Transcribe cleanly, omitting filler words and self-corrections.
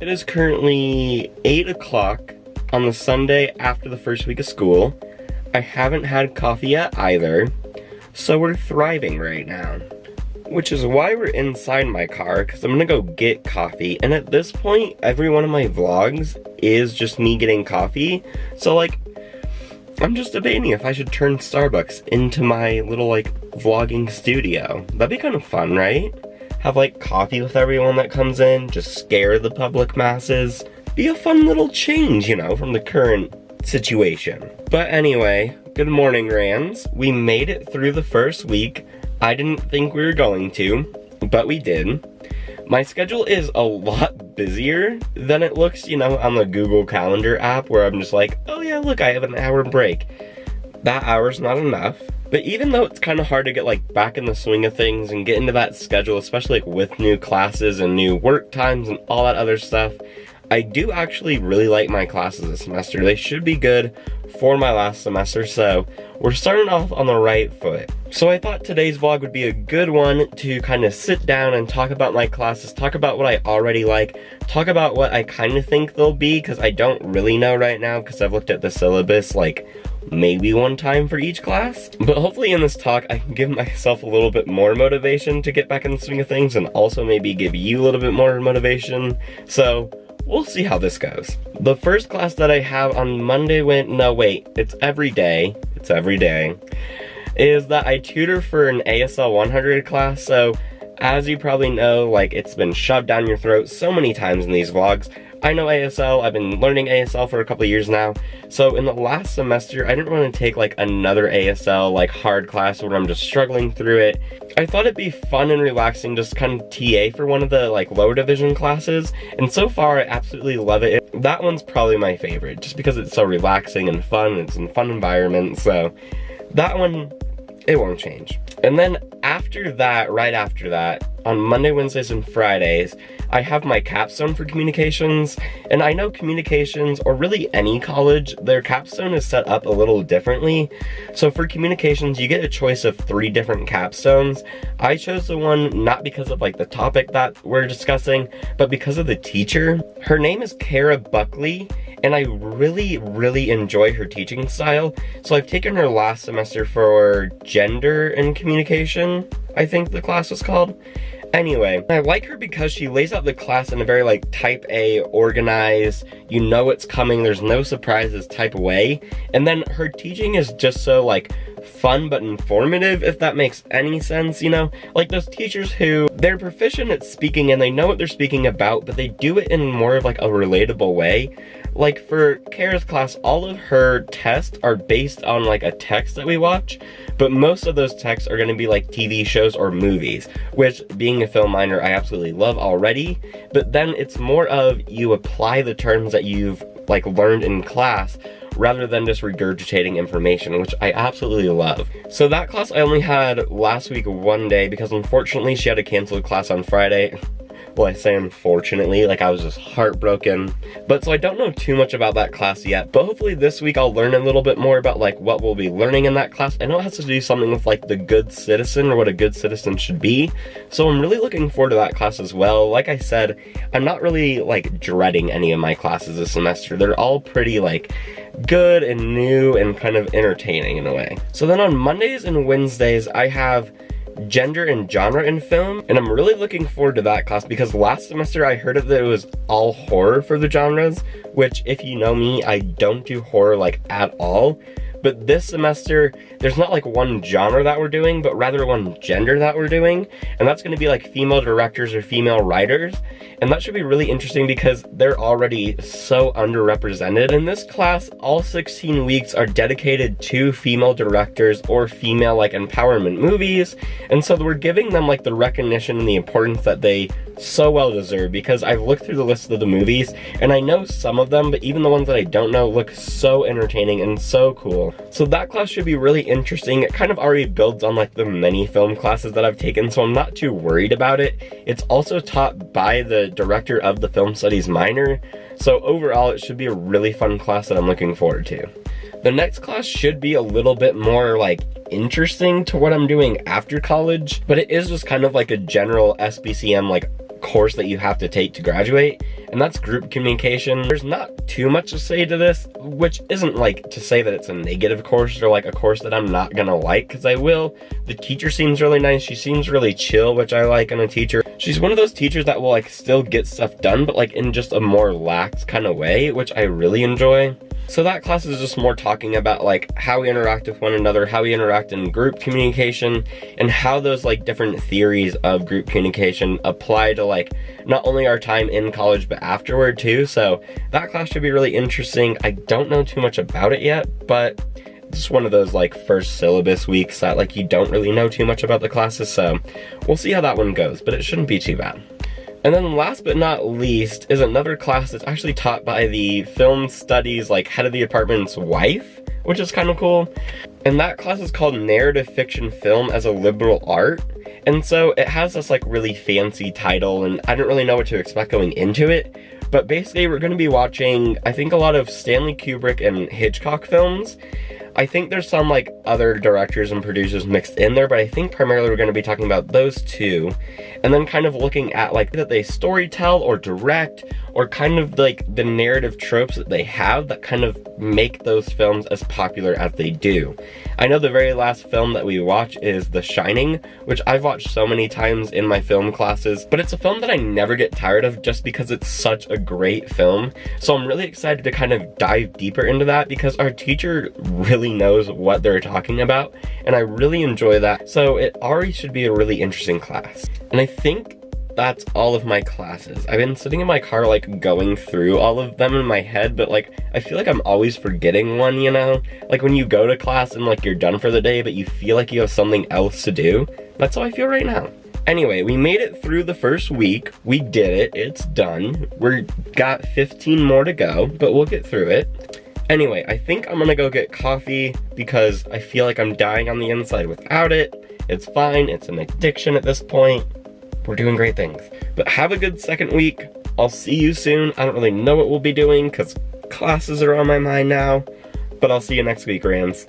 It is currently 8 o'clock on the Sunday after the first week of school. I haven't had coffee yet either, so we're thriving right now. Which is why we're inside my car, because I'm gonna go get coffee. And at this point, every one of my vlogs is just me getting coffee. So like, I'm just debating if I should turn Starbucks into my little like vlogging studio. That'd be kind of fun, right? Have like coffee with everyone that comes in, just scare the public masses. Be a fun little change, you know, from the current situation. But anyway, good morning, Rands. We made it through the first week. I didn't think we were going to, but we did. My schedule is a lot busier than it looks, you know, on the Google Calendar app, where I'm just like, oh yeah, look, I have an hour break. That hour's not enough. But even though it's kind of hard to get like back in the swing of things and get into that schedule, especially like with new classes and new work times and all that other stuff, I do actually really like my classes this semester. They should be good for my last semester, so we're starting off on the right foot. So I thought today's vlog would be a good one to kind of sit down and talk about my classes, talk about what I already like, talk about what I kind of think they'll be, because I don't really know right now, because I've looked at the syllabus like maybe one time for each class. But hopefully in this talk I can give myself a little bit more motivation to get back in the swing of things, and also maybe give you a little bit more motivation. So we'll see how this goes. The first class that I have on Monday it's every day, is that I tutor for an ASL 100 class. So as you probably know, like, it's been shoved down your throat so many times in these vlogs. I know ASL, I've been learning ASL for a couple of years now. So in the last semester, I didn't want to take like another ASL like hard class where I'm just struggling through it. I thought it'd be fun and relaxing, just kind of TA for one of the like lower division classes. And so far, I absolutely love it. That one's probably my favorite, just because it's so relaxing and fun, and it's in a fun environment. So that one, it won't change. And then after that, right after that, on Monday, Wednesdays, and Fridays, I have my capstone for communications. And I know communications, or really any college, their capstone is set up a little differently. So for communications, you get a choice of 3 different capstones. I chose the one not because of like the topic that we're discussing, but because of the teacher. Her name is Kara Buckley, and I really, really enjoy her teaching style. So I've taken her last semester for gender and communication, I think the class was called. Anyway, I like her because she lays out the class in a very like type A, organized, you know what's coming, there's no surprises type of way. And then her teaching is just so like fun but informative, if that makes any sense, you know? Like those teachers who, they're proficient at speaking and they know what they're speaking about, but they do it in more of like a relatable way. Like for Kara's class, all of her tests are based on like a text that we watch, but most of those texts are going to be like TV shows or movies, which, being a film minor, I absolutely love already. But then it's more of you apply the terms that you've like learned in class rather than just regurgitating information, which I absolutely love. So that class I only had last week one day because unfortunately she had to cancel the class on Friday. Well, I say unfortunately, like I was just heartbroken. But so I don't know too much about that class yet, but hopefully this week I'll learn a little bit more about like what we'll be learning in that class. I know it has to do something with like the good citizen, or what a good citizen should be. So I'm really looking forward to that class as well. Like I said, I'm not really like dreading any of my classes this semester. They're all pretty like good and new and kind of entertaining in a way. So then on Mondays and Wednesdays, I have gender and genre in film, and I'm really looking forward to that class because last semester I heard that it was all horror for the genres, which, if you know me, I don't do horror like at all. But this semester, there's not like one genre that we're doing, but rather one gender that we're doing. And that's going to be like female directors or female writers. And that should be really interesting because they're already so underrepresented. In this class, all 16 weeks are dedicated to female directors or female like empowerment movies. And so we're giving them like the recognition and the importance that they so well deserve, because I've looked through the list of the movies and I know some of them, but even the ones that I don't know look so entertaining and so cool. So that class should be really interesting. It kind of already builds on like the many film classes that I've taken, so I'm not too worried about it. It's also taught by the director of the film studies minor, so overall it should be a really fun class that I'm looking forward to. The next class should be a little bit more like interesting to what I'm doing after college, but it is just kind of like a general SBCM like course that you have to take to graduate, and that's group communication. There's not too much to say to this, which isn't like to say that it's a negative course or like a course that I'm not gonna like, because I will. The teacher seems really nice. She seems really chill, which I like in a teacher. She's one of those teachers that will like still get stuff done, but like in just a more lax kind of way, which I really enjoy. So that class is just more talking about like how we interact with one another, how we interact in group communication, and how those like different theories of group communication apply to like not only our time in college but afterward too. So that class should be really interesting. I don't know too much about it yet, but it's one of those like first syllabus weeks that like you don't really know too much about the classes, so we'll see how that one goes, but it shouldn't be too bad. And then last but not least is another class that's actually taught by the film studies like head of the department's wife, which is kind of cool. And that class is called Narrative Fiction Film as a Liberal Art. And so it has this like really fancy title, and I didn't really know what to expect going into it. But basically we're going to be watching, I think, a lot of Stanley Kubrick and Hitchcock films. I think there's some like other directors and producers mixed in there, but I think primarily we're going to be talking about those two, and then kind of looking at like that they storytell or direct, or kind of like the narrative tropes that they have that kind of make those films as popular as they do. I know the very last film that we watch is The Shining, which I've watched so many times in my film classes, but it's a film that I never get tired of just because it's such a great film. So I'm really excited to kind of dive deeper into that because our teacher really knows what they're talking about, and I really enjoy that. So it already should be a really interesting class. And I think that's all of my classes. I've been sitting in my car like going through all of them in my head, but like I feel like I'm always forgetting one, you know? Like when you go to class and like you're done for the day, but you feel like you have something else to do. That's how I feel right now. Anyway, we made it through the first week. We did it. It's done. We're got 15 more to go, but we'll get through it. Anyway, I think I'm gonna go get coffee because I feel like I'm dying on the inside without it. It's fine. It's an addiction at this point. We're doing great things. But have a good second week. I'll see you soon. I don't really know what we'll be doing because classes are on my mind now. But I'll see you next week, Rams.